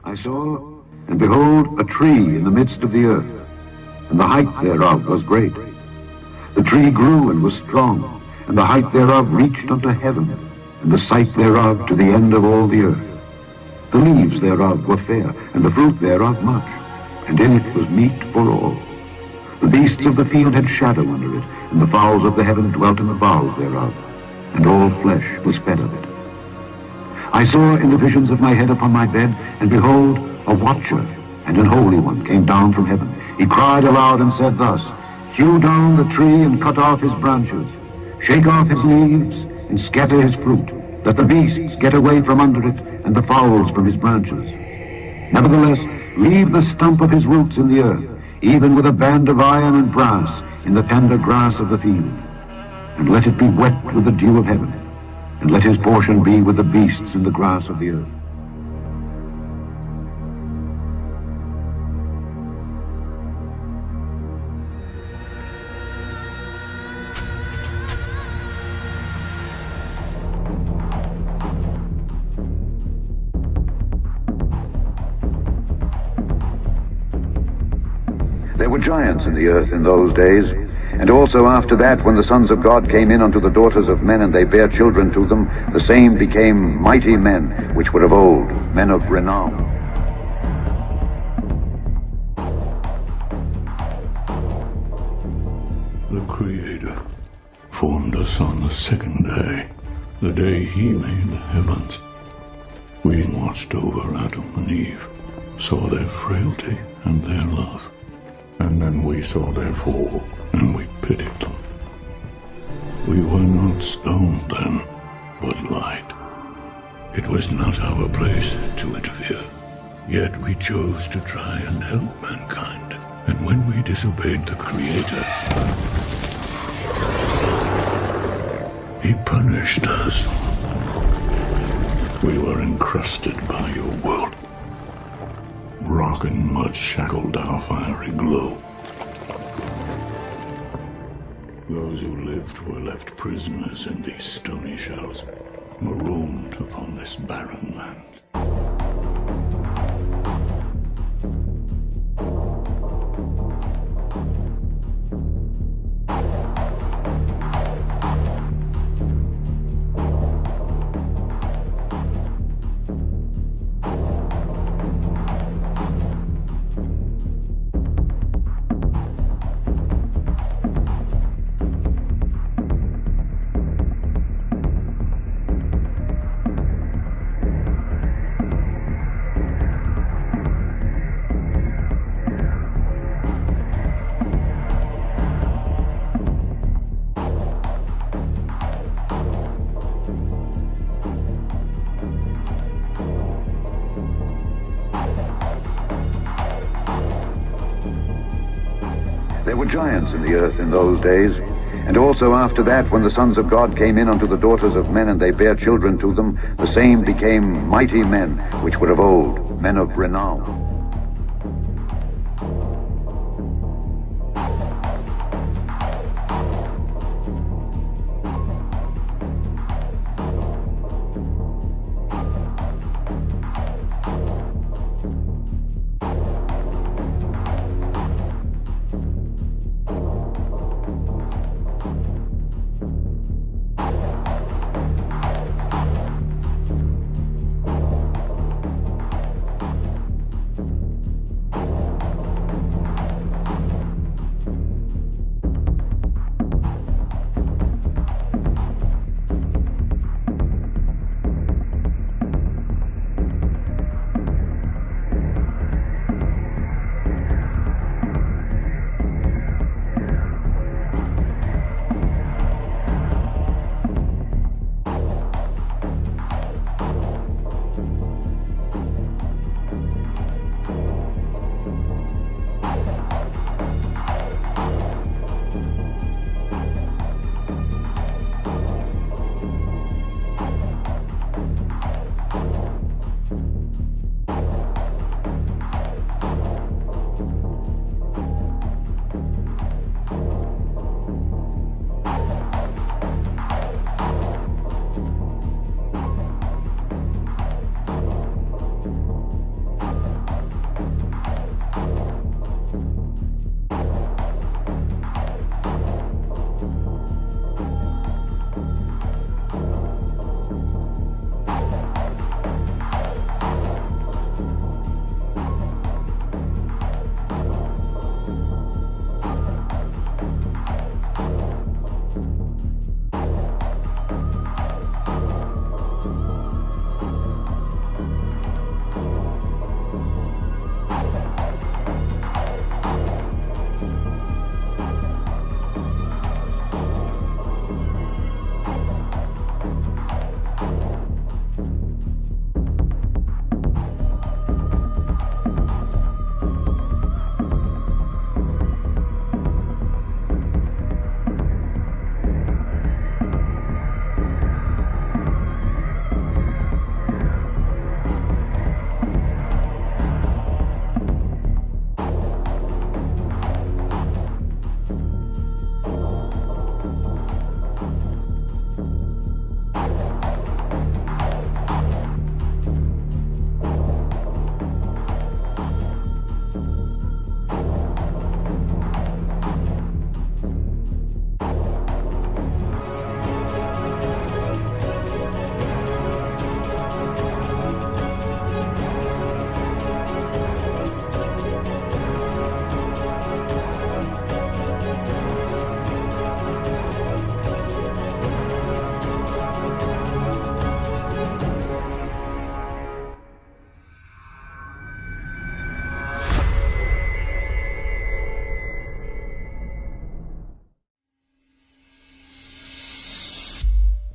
I saw, and behold, a tree in the midst of the earth, and the height thereof was great. The tree grew and was strong, and the height thereof reached unto heaven, and the sight thereof to the end of all the earth. The leaves thereof were fair, and the fruit thereof much, and in it was meat for all. The beasts of the field had shadow under it, and the fowls of the heaven dwelt in the boughs thereof, and all flesh was fed of it. I saw in the visions of my head upon my bed, and behold, a watcher and an holy one came down from heaven. He cried aloud and said thus, Hew down the tree and cut off his branches, shake off his leaves and scatter his fruit. Let the beasts get away from under it, and the fowls from his branches. Nevertheless, leave the stump of his roots in the earth, even with a band of iron and brass in the tender grass of the field. And let it be wet with the dew of heaven, and let his portion be with the beasts in the grass of the earth. There were giants in the earth in those days, and also after that, when the sons of God came in unto the daughters of men, and they bare children to them, the same became mighty men, which were of old, men of renown. The Creator formed us on the second day, the day he made the heavens. We watched over Adam and Eve, saw their frailty and their love. And then we saw their fall, and we pitied them. We were not stoned then, but light. It was not our place to interfere. Yet we chose to try and help mankind. And when we disobeyed the Creator, he punished us. We were encrusted by your world. Rock and mud shackled our fiery glow. Those who lived were left prisoners in these stony shells, marooned upon this barren land. There were giants in the earth in those days, and also after that, when the sons of God came in unto the daughters of men, and they bare children to them, the same became mighty men, which were of old, men of renown.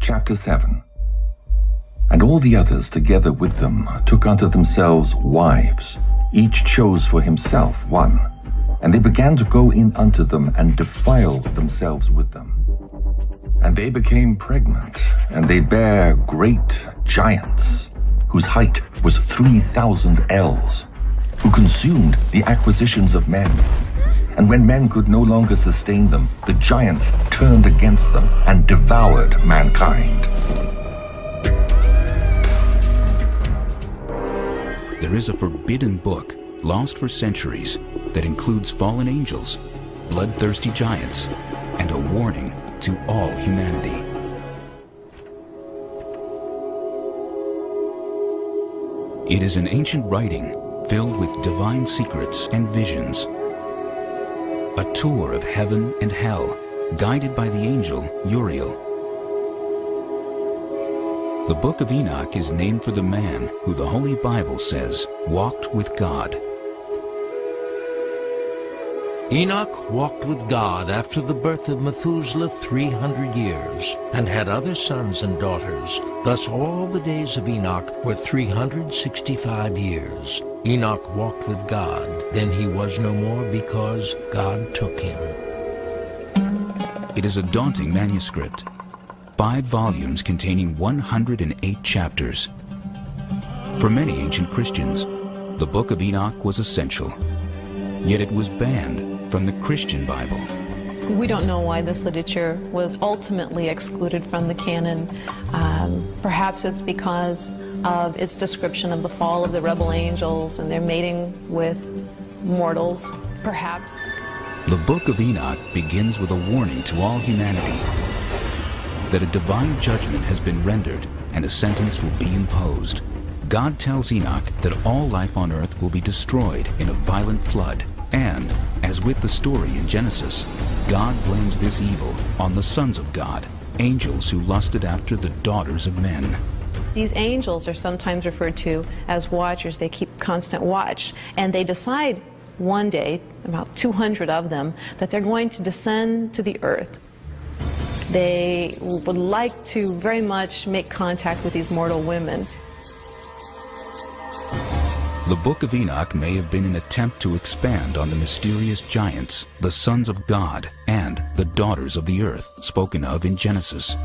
Chapter 7. And all the others together with them took unto themselves wives, each chose for himself one. And they began to go in unto them and defile themselves with them. And they became pregnant, and they bare great giants, whose height was 3,000 ells, who consumed the acquisitions of men. And when men could no longer sustain them, the giants turned against them and devoured mankind. There is a forbidden book, lost for centuries, that includes fallen angels, bloodthirsty giants, and a warning to all humanity. It is an ancient writing filled with divine secrets and visions. A tour of heaven and hell, guided by the angel Uriel. The Book of Enoch is named for the man who the Holy Bible says walked with God. Enoch walked with God after the birth of Methuselah 300 years, and had other sons and daughters. Thus all the days of Enoch were 365 years. Enoch walked with God, then he was no more, because God took him. It is a daunting manuscript, 5 volumes containing 108 chapters. For many ancient Christians, the Book of Enoch was essential, yet it was banned from the Christian Bible. We don't know why this literature was ultimately excluded from the canon. Perhaps it's because of its description of the fall of the rebel angels and their mating with mortals, perhaps. The Book of Enoch begins with a warning to all humanity that a divine judgment has been rendered and a sentence will be imposed. God tells Enoch that all life on earth will be destroyed in a violent flood. And, as with the story in Genesis, God blames this evil on the sons of God, angels who lusted after the daughters of men. These angels are sometimes referred to as watchers. They keep constant watch, and they decide one day, about 200 of them, that they're going to descend to the earth. They would like to very much make contact with these mortal women. The Book of Enoch may have been an attempt to expand on the mysterious giants, the sons of God, and the daughters of the earth, spoken of in Genesis.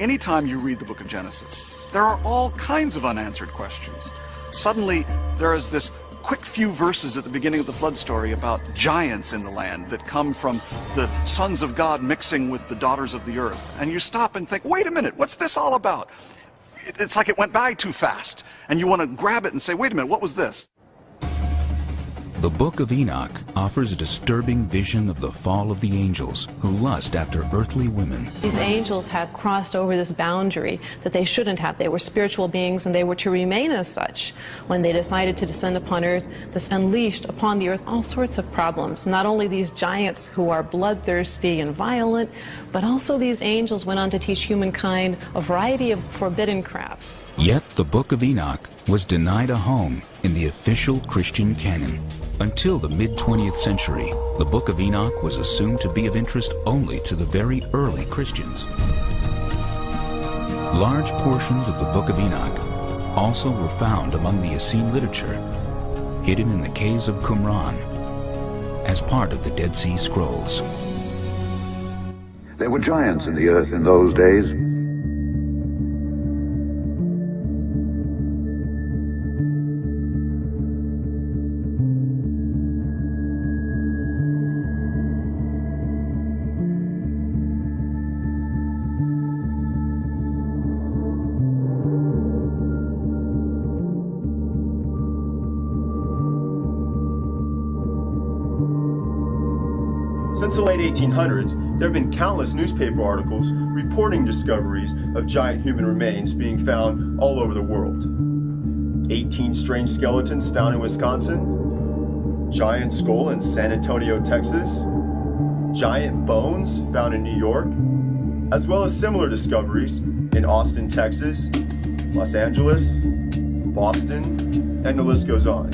Anytime you read the book of Genesis, there are all kinds of unanswered questions. Suddenly, there is this quick few verses at the beginning of the flood story about giants in the land that come from the sons of God mixing with the daughters of the earth. And you stop and think, wait a minute, what's this all about? It's like it went by too fast, and you want to grab it and say, wait a minute, what was this? The Book of Enoch offers a disturbing vision of the fall of the angels who lust after earthly women. These angels have crossed over this boundary that they shouldn't have. They were spiritual beings, and they were to remain as such. When they decided to descend upon earth, this unleashed upon the earth all sorts of problems. Not only these giants who are bloodthirsty and violent, but also these angels went on to teach humankind a variety of forbidden craft. Yet the Book of Enoch was denied a home in the official Christian canon. Until the mid-20th century, the Book of Enoch was assumed to be of interest only to the very early Christians. Large portions of the Book of Enoch also were found among the Essene literature, hidden in the caves of Qumran, as part of the Dead Sea Scrolls. There were giants in the earth in those days. Since the late 1800s, there have been countless newspaper articles reporting discoveries of giant human remains being found all over the world. 18 strange skeletons found in Wisconsin, giant skull in San Antonio, Texas, giant bones found in New York, as well as similar discoveries in Austin, Texas, Los Angeles, Boston, and the list goes on.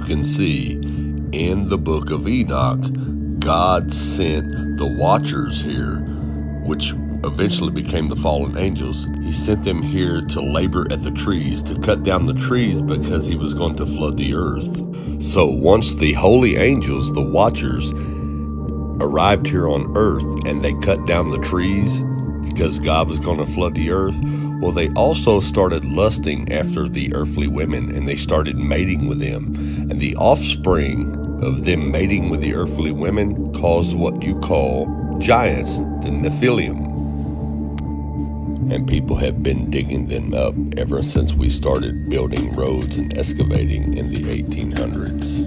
can see, in the book of Enoch, God sent the Watchers here, which eventually became the fallen angels. He sent them here to labor at the trees, to cut down the trees because he was going to flood the earth. So once the holy angels, the Watchers, arrived here on earth and they cut down the trees because God was going to flood the earth, well, they also started lusting after the earthly women, and they started mating with them. And the offspring of them mating with the earthly women caused what you call giants, the Nephilim. And people have been digging them up ever since we started building roads and excavating in the 1800s.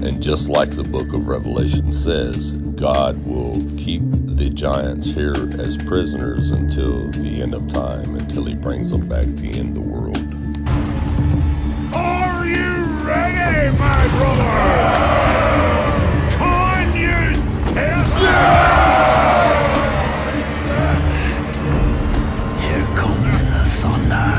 And just like the book of Revelation says, God will keep the giants here as prisoners until the end of time, until he brings them back to end the world. Are you ready, my brother? Can you test it? Here comes the thunder.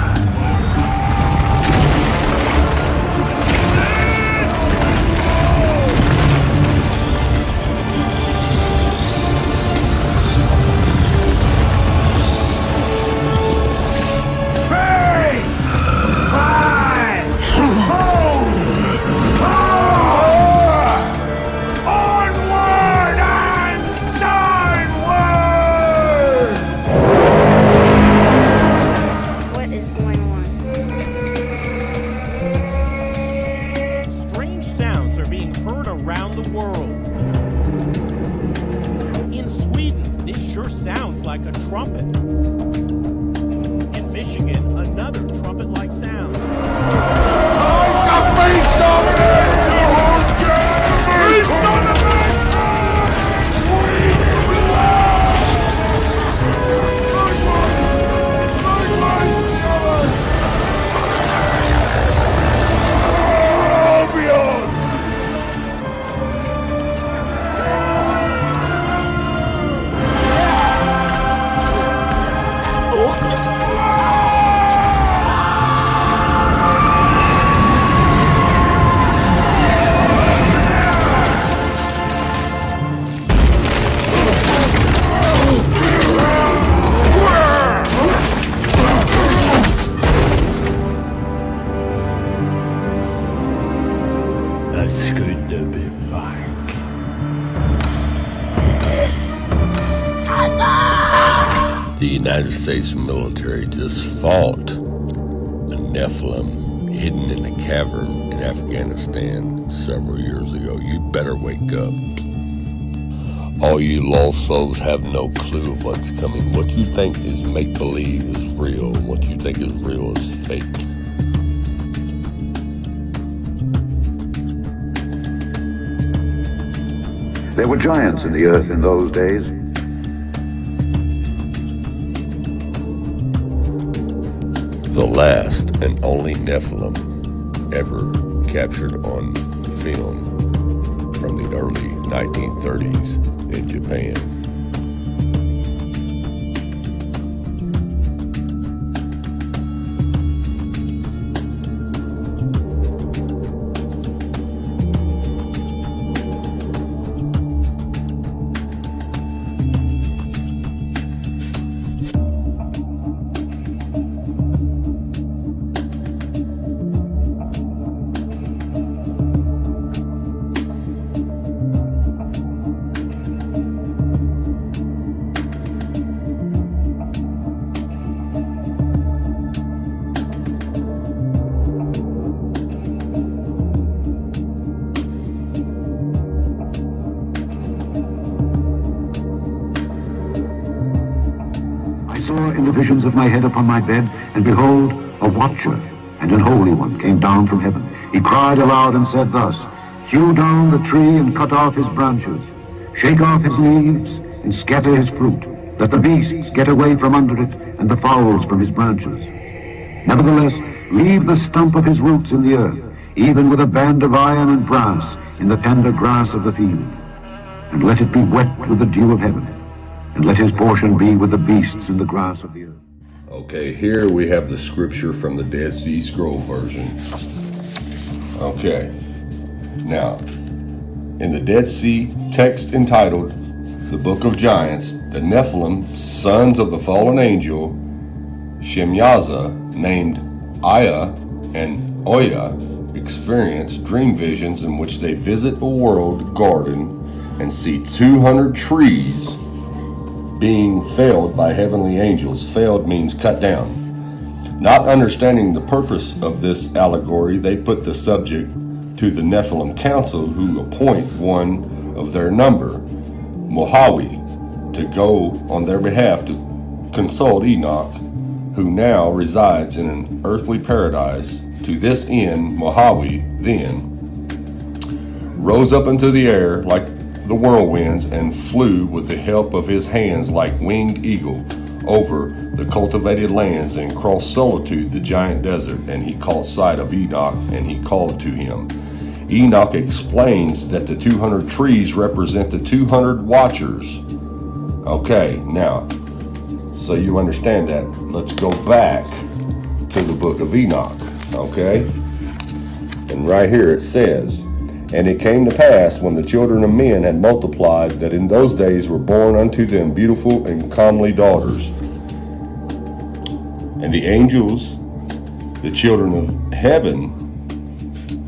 The United States military just fought the Nephilim hidden in a cavern in Afghanistan several years ago. You better wake up. All you lost souls have no clue of what's coming. What you think is make-believe is real. What you think is real is fake. There were giants in the earth in those days. The last and only Nephilim ever captured on film from the early 1930s in Japan. In the visions of my head upon my bed, and behold, a watcher and an holy one came down from heaven. He cried aloud and said thus, hew down the tree and cut off his branches, shake off his leaves and scatter his fruit. Let the beasts get away from under it, and the fowls from his branches. Nevertheless, leave the stump of his roots in the earth, even with a band of iron and brass in the tender grass of the field. And let it be wet with the dew of heaven, and let his portion be with the beasts in the grass of the earth. Okay, here we have the scripture from the Dead Sea Scroll version. Okay. Now, in the Dead Sea text entitled The Book of Giants, the Nephilim, sons of the fallen angel Shemyaza, named Aya and Oya, experience dream visions in which they visit a world garden and see 200 trees being felled by heavenly angels. Felled means cut down. Not understanding the purpose of this allegory, they put the subject to the Nephilim Council, who appoint one of their number, Mohawi, to go on their behalf to consult Enoch, who now resides in an earthly paradise. To this end, Mohawi then rose up into the air like the whirlwinds and flew with the help of his hands like winged eagle over the cultivated lands and crossed Solitude, the giant desert, and he caught sight of Enoch and he called to him. Enoch explains that the 200 trees represent the 200 watchers. Okay, now, so you understand that, let's go back to the book of Enoch, okay? And right here it says, "And it came to pass, when the children of men had multiplied, that in those days were born unto them beautiful and comely daughters. And the angels, the children of heaven,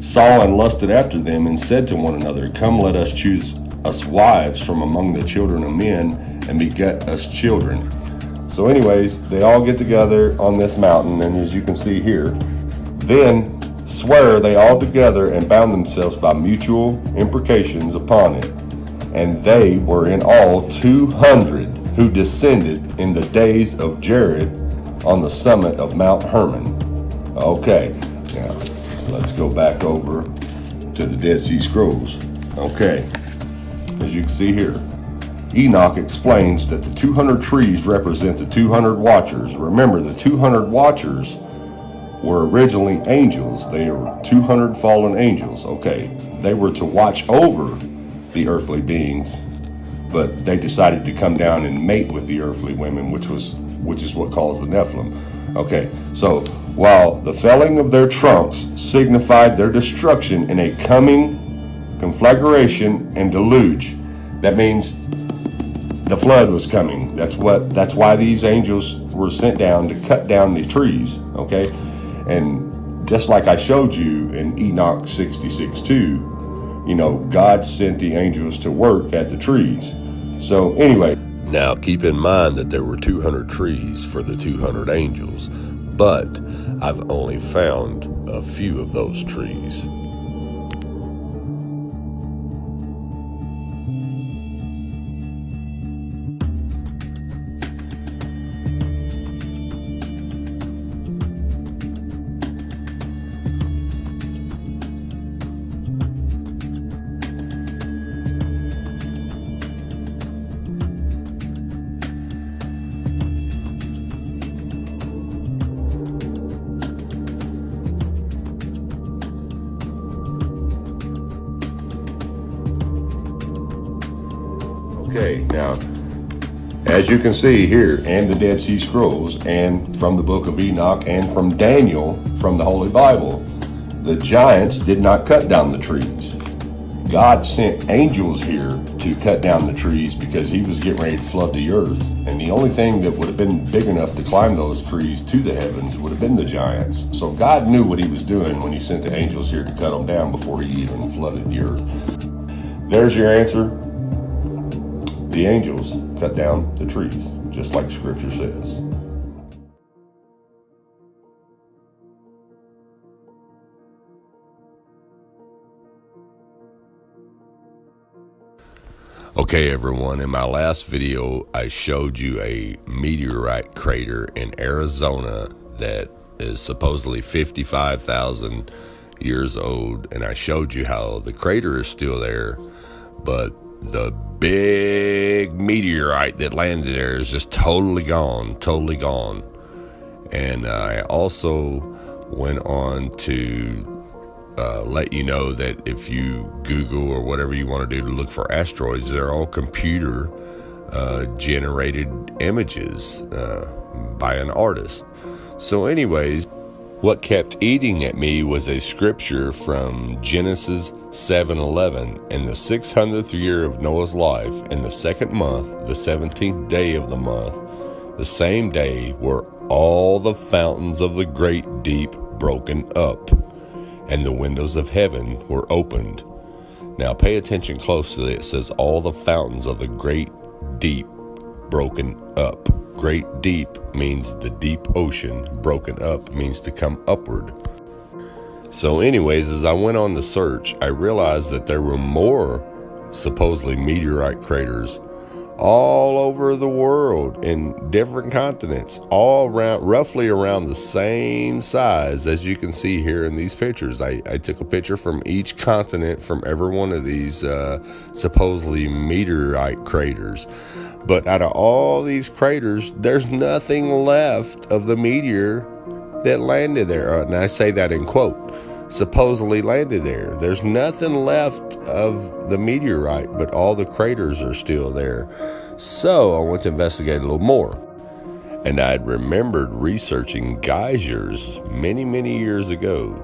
saw and lusted after them, and said to one another, Come, let us choose us wives from among the children of men, and beget us children." So anyways, they all get together on this mountain, and as you can see here, then swear they all together and bound themselves by mutual imprecations upon it. And they were in all 200 who descended in the days of Jared on the summit of Mount Hermon. Okay, now let's go back over to the Dead Sea Scrolls. Okay, as you can see here, Enoch explains that the 200 trees represent the 200 watchers. Remember, the 200 watchers were originally angels. They were 200 fallen angels. Okay, they were to watch over the earthly beings, but they decided to come down and mate with the earthly women, which is what caused the Nephilim. Okay, so while the felling of their trunks signified their destruction in a coming conflagration and deluge, that means the flood was coming. That's why these angels were sent down to cut down the trees. Okay, and just like I showed you in Enoch 66:2, you know, God sent the angels to work at the trees. So anyway, now keep in mind that there were 200 trees for the 200 angels, but I've only found a few of those trees. Okay, now, as you can see here in the Dead Sea Scrolls and from the book of Enoch and from Daniel from the Holy Bible, the giants did not cut down the trees. God sent angels here to cut down the trees because he was getting ready to flood the earth. And the only thing that would have been big enough to climb those trees to the heavens would have been the giants. So God knew what he was doing when he sent the angels here to cut them down before he even flooded the earth. There's your answer. The angels cut down the trees, just like Scripture says. Okay everyone, in my last video I showed you a meteorite crater in Arizona that is supposedly 55,000 years old, and I showed you how the crater is still there, but the big meteorite that landed there is just totally gone. And I also went on to let you know that if you Google or whatever you want to do to look for asteroids, they're all computer generated images by an artist. So anyways, What kept eating at me was a scripture from Genesis 7:11. In the 600th year of Noah's life, in the second month, the 17th day of the month, the same day were all the fountains of the great deep broken up, and the windows of heaven were opened. Now pay attention closely. It says all the fountains of the great deep broken up. Great deep means the deep ocean. Broken up means to come upward. So anyways, as I went on the search, I realized that there were more supposedly meteorite craters all over the world in different continents, all around, roughly around the same size as you can see here in these pictures. I took a picture from each continent from every one of these supposedly meteorite craters. But out of all these craters, there's nothing left of the meteor that landed there. And I say that in quote, supposedly landed there. There's nothing left of the meteorite, but all the craters are still there. So I went to investigate a little more. And I'd remembered researching geysers many, many years ago.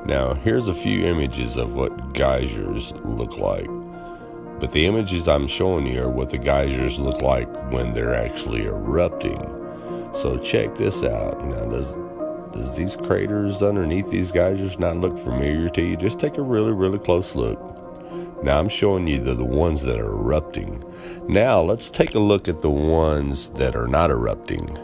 Now, here's a few images of what geysers look like. But the images I'm showing you are what the geysers look like when they're actually erupting. So check this out. Now, does these craters underneath these geysers not look familiar to you? Just take a really, really close look. Now I'm showing you the ones that are erupting. Now let's take a look at the ones that are not erupting.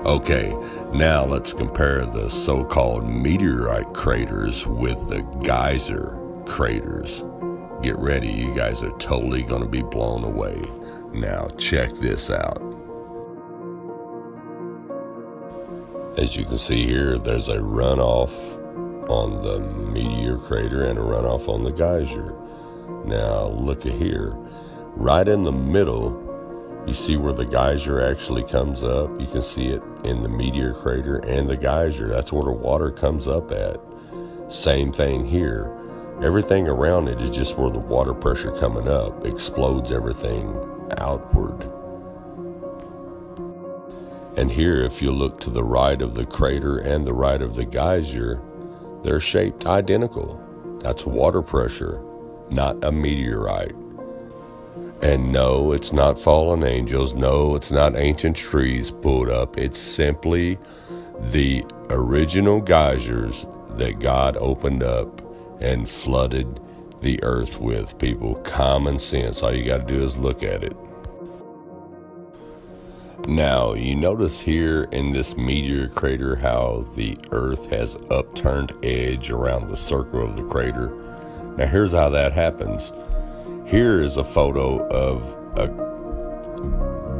Okay, now let's compare the so-called meteorite craters with the geyser craters. Get ready, you guys are totally going to be blown away. Now check this out. As you can see here, there's a runoff on the meteor crater and a runoff on the geyser. Now look at here, right in the middle, you see where the geyser actually comes up. You can see it in the meteor crater and the geyser. That's where the water comes up at. Same thing here. Everything around it is just where the water pressure coming up explodes everything outward. And here, if you look to the right of the crater and the right of the geyser, they're shaped identical. That's water pressure, not a meteorite. And no, it's not fallen angels. No, it's not ancient trees pulled up. It's simply the original geysers that God opened up and flooded the earth with, people. Common sense. All you got to do is look at it. Now, you notice here in this meteor crater how the earth has upturned edge around the circle of the crater. Now, here's how that happens. Here is a photo of a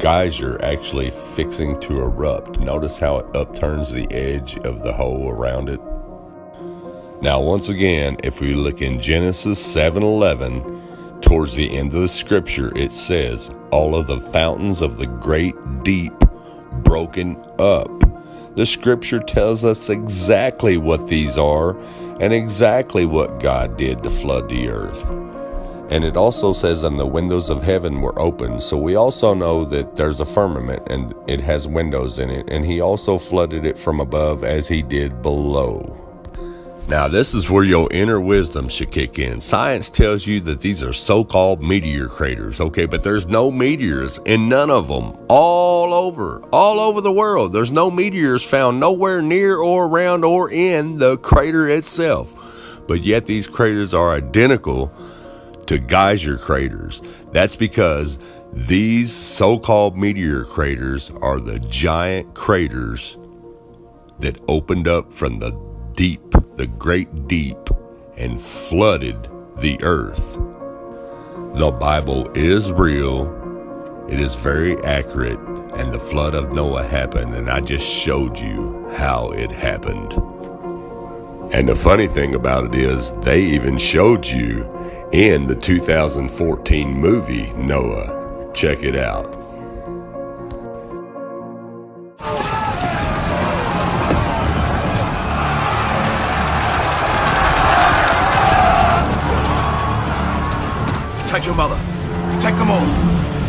geyser actually fixing to erupt. Notice how it upturns the edge of the hole around it. Now, once again, if we look in Genesis 7:11, towards the end of the scripture, it says, all of the fountains of the great deep broken up. The scripture tells us exactly what these are and exactly what God did to flood the earth. And it also says, and the windows of heaven were open. So we also know that there's a firmament and it has windows in it. And he also flooded it from above as he did below. Now, this is where your inner wisdom should kick in. Science tells you that these are so-called meteor craters, okay? But there's no meteors in none of them. All over the world. There's no meteors found nowhere near or around or in the crater itself. But yet these craters are identical to geyser craters. That's because these so-called meteor craters are the giant craters that opened up from the deep, the great deep, and flooded the earth. The Bible is real. It is very accurate, and the flood of Noah happened, and I just showed you how it happened. And the funny thing about it is, they even showed you in the 2014 movie, Noah. Check it out. Protect your mother. Protect them all.